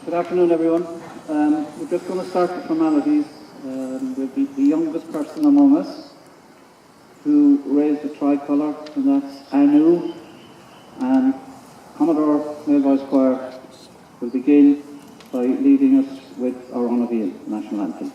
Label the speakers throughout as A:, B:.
A: Good afternoon, everyone. We're just going to start the formalities with the youngest person among us who raised the tricolour, and that's Anu. And Commodore Male Voice Choir will begin by leading us with our Unavil national anthem.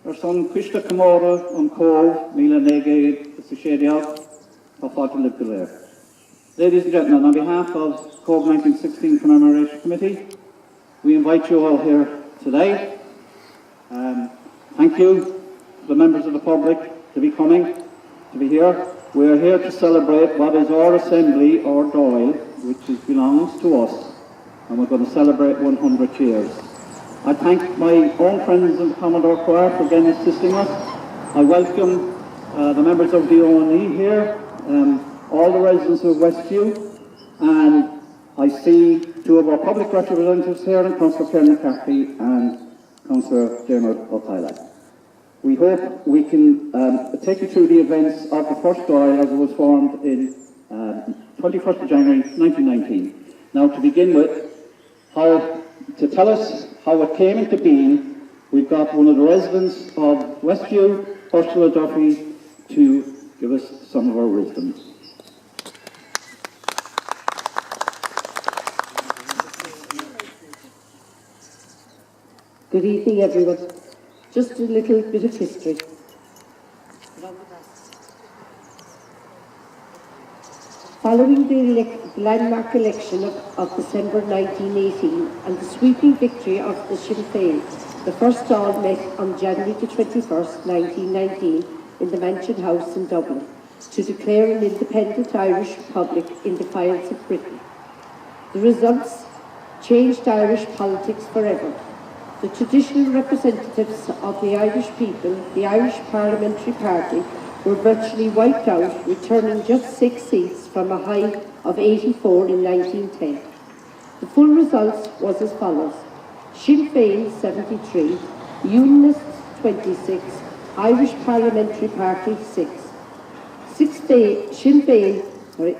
A: Our son Krishna Kamora on Cobh Mila Nege the Cheád Ladies and gentlemen, on behalf of Cobh 1916 Commemoration Committee, we invite you all here today. Thank you to the members of the public to be coming, to be here. We are here to celebrate what is our assembly, our Dáil, which belongs to us, and we're going to celebrate 100 years. I thank my own friends in the Commodore Choir for again assisting us. I welcome the members of the O&E here, all the residents of Westview, and I see two of our public representatives here, and Councillor Karen McCarthy and Councillor Dermot O'Tyler. We hope we can take you through the events of the first Dáil as it was formed in 21st of January 1919. Now, to begin with, to tell us how it came into being, we've got one of the residents of Westview, Ursula Duffy, to give us some of her wisdom.
B: Good evening, everyone. Just a little bit of history. Following the landmark election of December 1918 and the sweeping victory of the Sinn Féin, the first Dáil met on January the 21st, 1919 in the Mansion House in Dublin to declare an independent Irish Republic in defiance of Britain. The results changed Irish politics forever. The traditional representatives of the Irish people, the Irish Parliamentary Party, were virtually wiped out, returning just 6 seats from a high of 84 in 1910. The full results was as follows: Sinn Féin 73, Unionists 26, Irish Parliamentary Party 6. Sinn Féin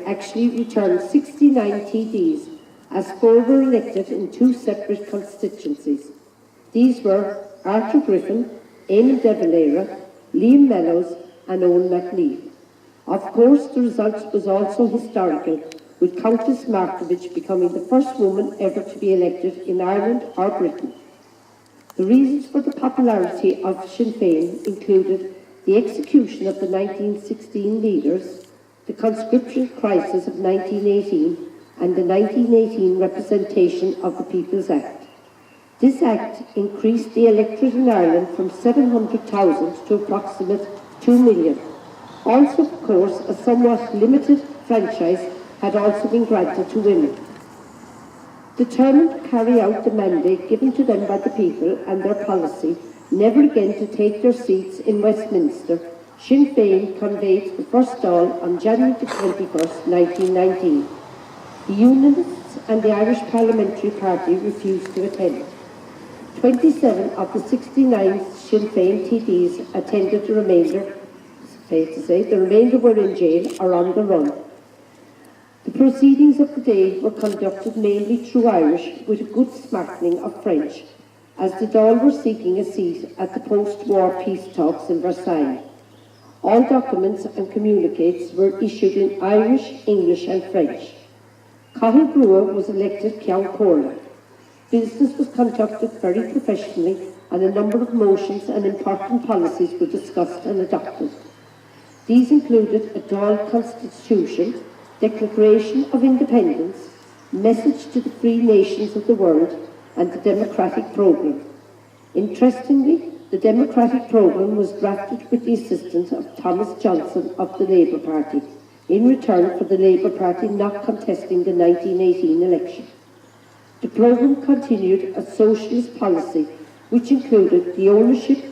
B: actually returned 69 TDs, as 4 were elected in 2 separate constituencies. These were Arthur Griffin, Eamon De Valera, Liam Mellows and Owen McNeil. Of course, the result was also historical, with Countess Markovich becoming the first woman ever to be elected in Ireland or Britain. The reasons for the popularity of Sinn Féin included the execution of the 1916 leaders, the conscription crisis of 1918, and the 1918 representation of the People's Act. This Act increased the electorate in Ireland from 700,000 to approximate 2 million. Also, of course, a somewhat limited franchise had also been granted to women. Determined to carry out the mandate given to them by the people and their policy, never again to take their seats in Westminster, Sinn Féin convened the first Dáil on January the 21st, 1919. The Unionists and the Irish Parliamentary Party refused to attend. 27 of the 69 Sinn Féin TDs attended, the remainder fair to say. The remainder were in jail or on the run. The proceedings of the day were conducted mainly through Irish, with a good smattering of French, as the Dáil were seeking a seat at the post-war peace talks in Versailles. All documents and communiques were issued in Irish, English and French. Cobh was elected Ceann Comhairle. Business was conducted very professionally, and a number of motions and important policies were discussed and adopted. These included a Dáil constitution, Declaration of Independence, Message to the Free Nations of the World, and the Democratic Programme. Interestingly, the Democratic Programme was drafted with the assistance of Thomas Johnson of the Labour Party, in return for the Labour Party not contesting the 1918 election. The programme continued a socialist policy which included the ownership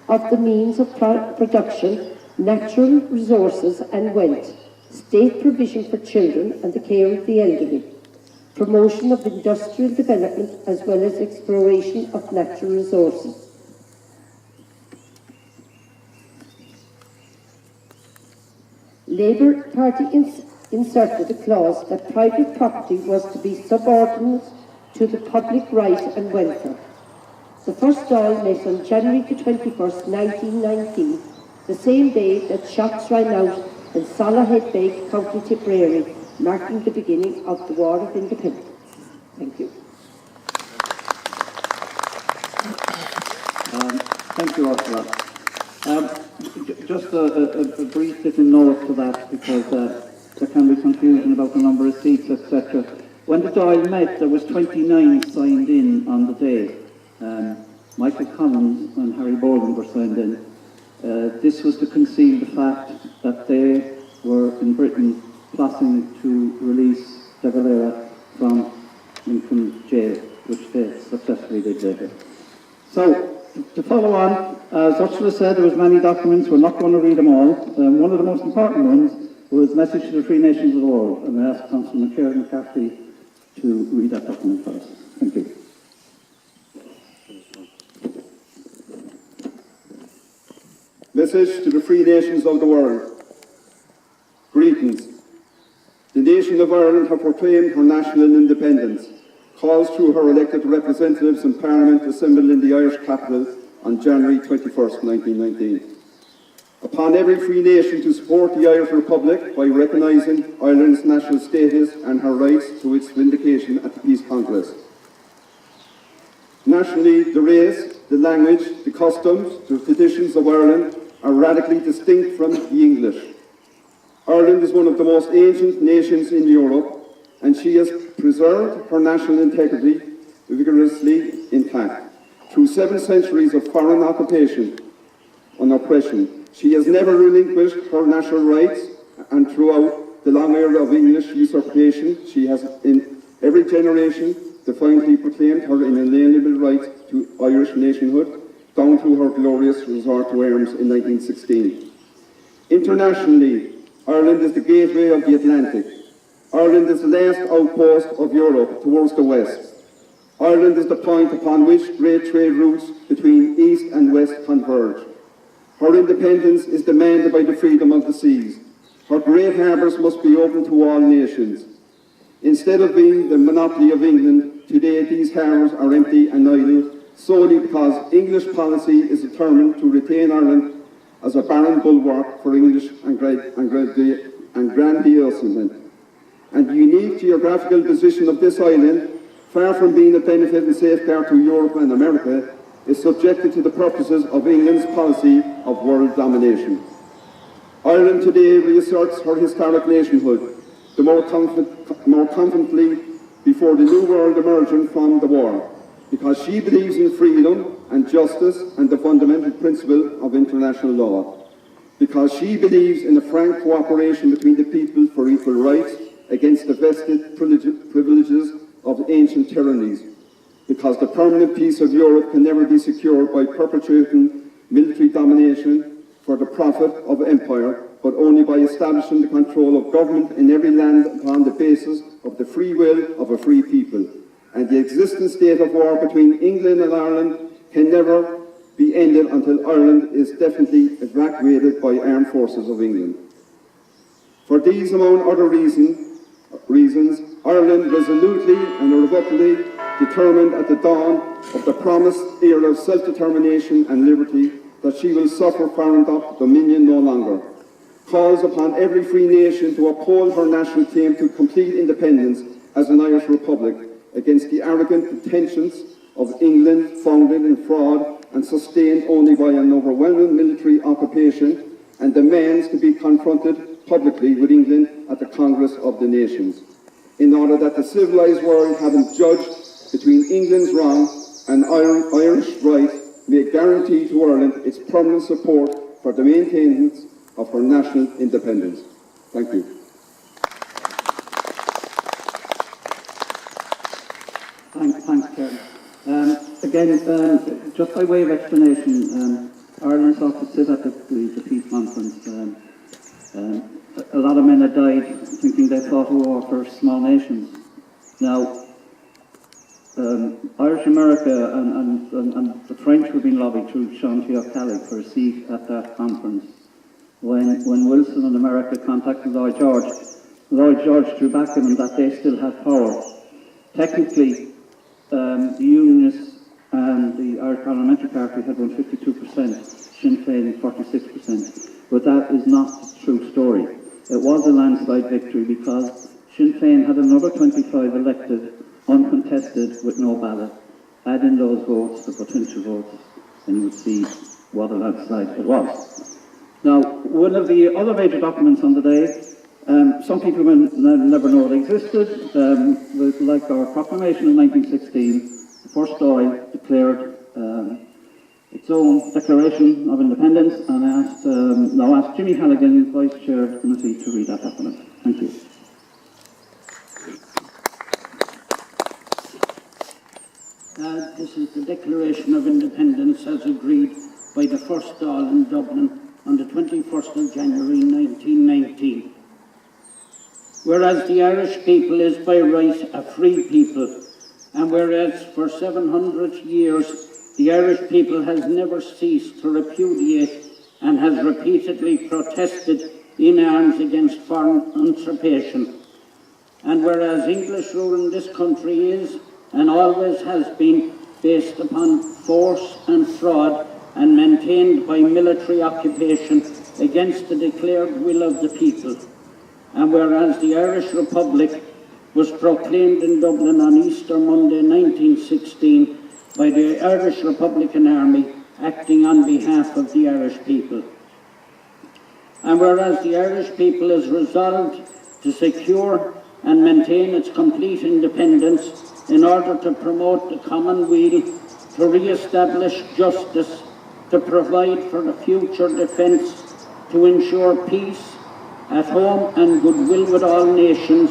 B: of the means of production, natural resources and wealth, state provision for children and the care of the elderly, promotion of industrial development as well as exploration of natural resources. Labour Party inserted a clause that private property was to be subordinate to the public right and welfare. The first Dáil met on January the 21st, 1919, the same day that shots rang out in Salahead, County Tipperary, marking the beginning of the War of Independence. Thank you.
A: Thank you, Ursula. Just a brief little note to that, because there can be confusion about the number of seats, etc. When the Dáil met, there was 29 signed in on the day. Michael Collins and Harry Boland were signed in. This was to conceal the fact that they were in Britain plotting to release De Valera from Lincoln Jail, which they successfully did later. So, to follow on, as Ursula said, there was many documents. We're not going to read them all. One of the most important ones was Message to the Free Nations of the World, and I asked Councillor Cheád McCarthy to read that document for us. Thank you.
C: Message to the Free Nations of the World. Greetings. The nation of Ireland has proclaimed her national independence, calls through her elected representatives in Parliament assembled in the Irish capital on January 21st, 1919. Upon every free nation to support the Irish Republic by recognising Ireland's national status and her rights to its vindication at the Peace Congress. Nationally, the race, the language, the customs, the traditions of Ireland are radically distinct from the English. Ireland is one of the most ancient nations in Europe, and she has preserved her national integrity vigorously intact. Through 7 centuries of foreign occupation and oppression, she has never relinquished her national rights, and throughout the long era of English usurpation, she has in every generation defiantly proclaimed her inalienable right to Irish nationhood, down to her glorious resort to arms in 1916. Internationally, Ireland is the gateway of the Atlantic. Ireland is the last outpost of Europe towards the west. Ireland is the point upon which great trade routes between east and west converge. Her independence is demanded by the freedom of the seas. Her great harbours must be open to all nations. Instead of being the monopoly of England, today these harbours are empty and idle, solely because English policy is determined to retain Ireland as a barren bulwark for English grandiosement. And the unique geographical position of this island, far from being a benefit and safeguard to Europe and America, is subjected to the purposes of England's policy of world domination. Ireland today reasserts her historic nationhood, the more confidently before the new world emerging from the war, because she believes in freedom and justice and the fundamental principle of international law, because she believes in a frank cooperation between the people for equal rights against the vested privileges of ancient tyrannies, because the permanent peace of Europe can never be secured by perpetuating military domination for the profit of empire, but only by establishing the control of government in every land upon the basis of the free will of a free people. And the existing state of war between England and Ireland can never be ended until Ireland is definitely evacuated by armed forces of England. For these, among other reasons, Ireland resolutely and irrevocably determined at the dawn of the promised era of self-determination and liberty that she will suffer foreign dominion no longer, calls upon every free nation to uphold her national claim to complete independence as an Irish Republic against the arrogant pretensions of England, founded in fraud and sustained only by an overwhelming military occupation, and demands to be confronted publicly with England at the Congress of the Nations, in order that the civilised world, having judged between England's wrong and Irish right, may guarantee to Ireland its permanent support for the maintenance of her national independence. Thank you.
A: Thanks, Chair. Again, just by way of explanation, Ireland sought to sit at the peace conference. A lot of men had died thinking they fought a war for small nations. Now, Irish America and the French were being lobbied through Cheád for a seat at that conference. When Wilson and America contacted Lloyd George threw back at him that they still had power. Technically, the Unionists and the Irish Parliamentary Party had won 52%, Sinn Féin 46%, but that is not the true story. It was a landslide victory because Sinn Féin had another 25 elected, uncontested, with no ballot. Add in those votes, the potential votes, and you would see what a landslide it was. Now, one of the other major documents on the day, some people will never know it existed, like our proclamation in 1916, the first Dáil declared its own Declaration of Independence, and I asked Jimmy Halligan, Vice Chair of the Committee, to read that document. Thank you.
D: This is the Declaration of Independence as agreed by the first Dáil in Dublin on the 21st of January 1919. Whereas the Irish people is by right a free people, and whereas for 700 years the Irish people has never ceased to repudiate and has repeatedly protested in arms against foreign usurpation, and whereas English rule in this country is and always has been based upon force and fraud and maintained by military occupation against the declared will of the people, and whereas the Irish Republic was proclaimed in Dublin on Easter Monday 1916 by the Irish Republican Army acting on behalf of the Irish people, and whereas the Irish people is resolved to secure and maintain its complete independence in order to promote the common weal, to re-establish justice, to provide for the future defence, to ensure peace at home and goodwill with all nations,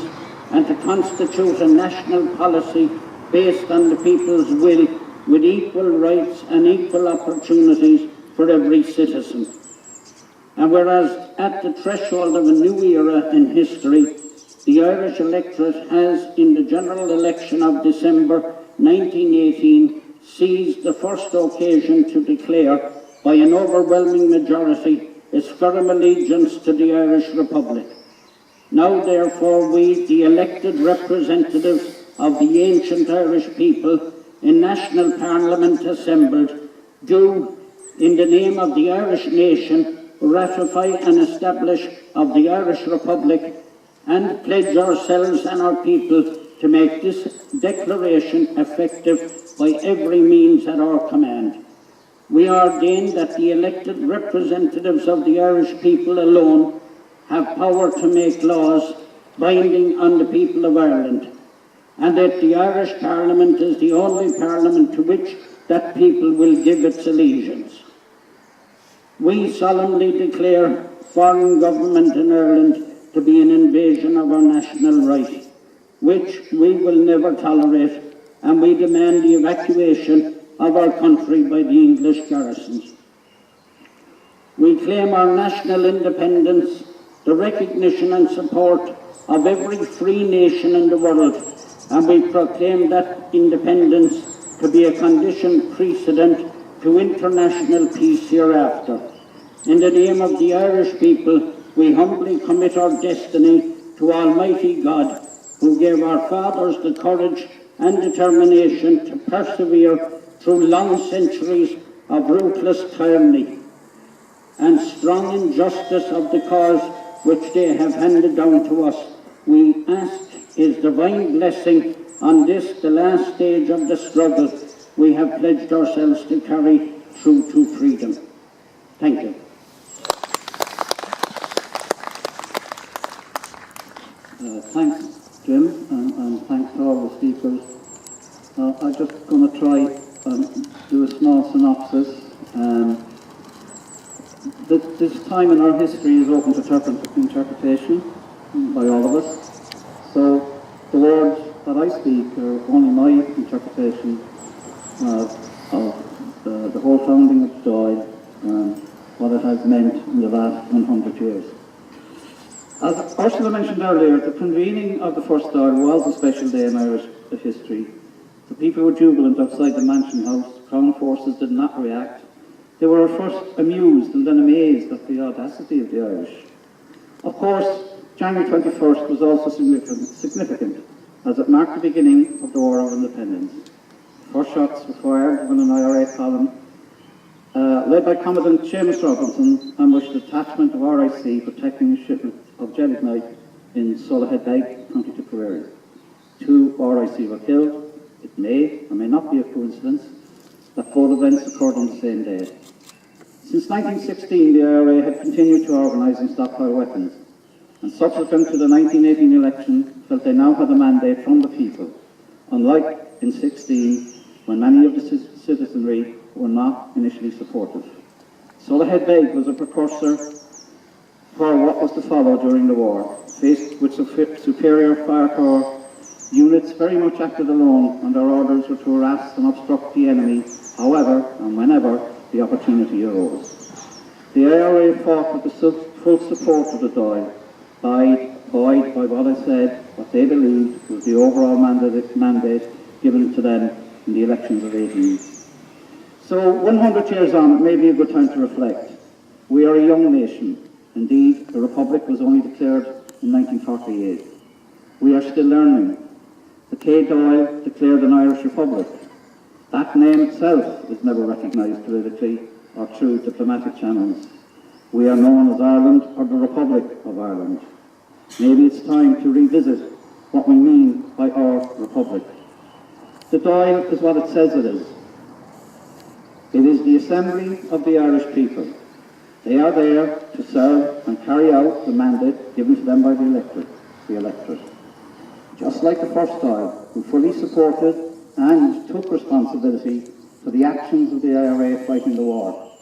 D: and to constitute a national policy based on the people's will, with equal rights and equal opportunities for every citizen. And whereas at the threshold of a new era in history, the Irish electorate has, in the general election of December 1918, seized the first occasion to declare, by an overwhelming majority, its firm allegiance to the Irish Republic. Now, therefore, we, the elected representatives of the ancient Irish people in national parliament assembled, do, in the name of the Irish nation, ratify and establish of the Irish Republic, and pledge ourselves and our people to make this declaration effective by every means at our command. We ordain that the elected representatives of the Irish people alone have power to make laws binding on the people of Ireland, and that the Irish Parliament is the only Parliament to which that people will give its allegiance. We solemnly declare foreign government in Ireland to be an invasion of our national right, which we will never tolerate, and we demand the evacuation of our country by the English garrisons. We claim our national independence, the recognition and support of every free nation in the world, and we proclaim that independence to be a condition precedent to international peace hereafter. In the name of the Irish people, we humbly commit our destiny to Almighty God, who gave our fathers the courage and determination to persevere through long centuries of ruthless tyranny and strong injustice of the cause which they have handed down to us. We ask His divine blessing on this, the last stage of the struggle we have pledged ourselves to carry through to freedom. Thank you.
A: Thanks, Jim, and thanks to all the speakers. I'm just going to try and do a small synopsis. This time in our history is open to interpretation by all of us. So the words that I speak are only my interpretation of the whole founding of Dáil and what it has meant in the last 100 years. As Ursula mentioned earlier, the convening of the first Dáil was a special day in Irish history. The people were jubilant outside the Mansion House. Crown forces did not react. They were first amused and then amazed at the audacity of the Irish. Of course, January 21st was also significant, as it marked the beginning of the War of Independence. The first shots were fired when an IRA column, led by Commandant Seamus Robinson, ambushed a detachment of RIC protecting a shipment of gelignite in Solihead Bay, County Tipperary. 2 RIC were killed. It may or may not be a coincidence that both events occurred on the same day. Since 1916, the IRA had continued to organise and stockpile weapons, and subsequent to the 1918 election, felt they now had a mandate from the people, unlike in 16, when many of the citizenry were not initially supportive. Solihead Bay was a precursor for what was to follow during the war. Faced with superior firepower, units very much acted alone, and their orders were to harass and obstruct the enemy, however and whenever the opportunity arose. The IRA fought with the full support of the Dáil, buoyed by what I said, what they believed was the overall mandate given to them in the elections of 18. So 100 years on, it may be a good time to reflect. We are a young nation. Indeed, the Republic was only declared in 1948. We are still learning. The Dáil declared an Irish Republic. That name itself is never recognised politically or through diplomatic channels. We are known as Ireland or the Republic of Ireland. Maybe it's time to revisit what we mean by our Republic. The Dáil is what it says it is. It is the assembly of the Irish people. They are there to serve and carry out the mandate given to them by the electorate. Just like the first Dáil, who fully supported and took responsibility for the actions of the IRA fighting the war.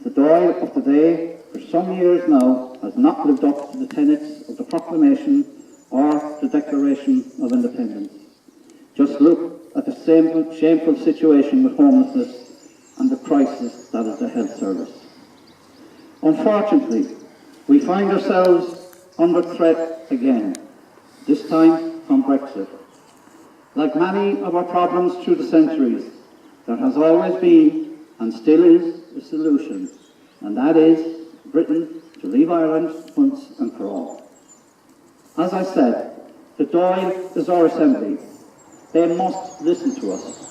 A: The Dáil of today, for some years now, has not lived up to the tenets of the proclamation or the Declaration of Independence. Just look at the shameful situation with homelessness and the crisis that is the health service. Unfortunately, we find ourselves under threat again, this time from Brexit. Like many of our problems through the centuries, there has always been, and still is, a solution, and that is Britain to leave Ireland once and for all. As I said, the Dáil is our assembly. They must listen to us.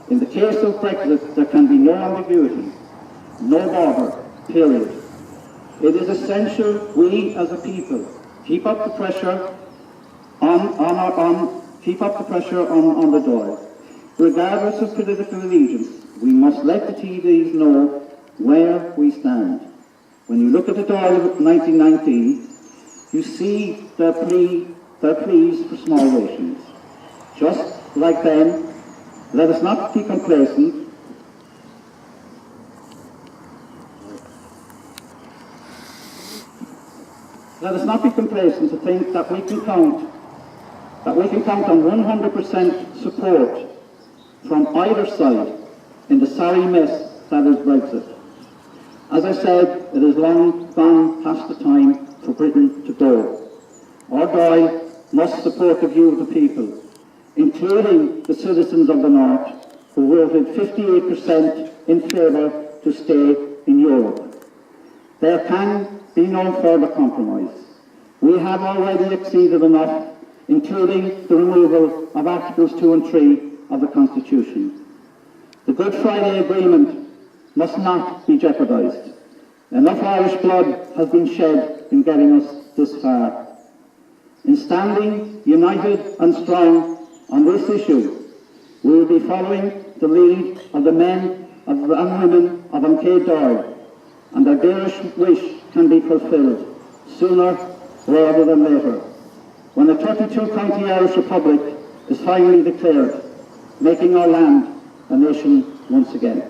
A: In the case of Brexit, there can be no ambiguity, no border, period. It is essential we as a people keep up the pressure on the Dáil. Regardless of political allegiance, we must let the TDs know where we stand. When you look at the Dáil of 1919, you see their pleas for small rations. Just like then, let us not be complacent. Let us not be complacent to think that we can count on 100% support from either side in the sorry mess that is Brexit. As I said, it is long gone past the time for Britain to go. Our Dáil must support the view of the people, including the citizens of the North, who voted 58% in favour to stay in Europe. There can be no further compromise. We have already exceeded enough, including the removal of Articles 2 and 3 of the Constitution. The Good Friday Agreement must not be jeopardised. Enough Irish blood has been shed in getting us this far. In standing united and strong on this issue, we will be following the lead of the men and women of Dáil, and their dearest wish can be fulfilled sooner rather than later, when the 32-county Irish Republic is finally declared, making our land a nation once again.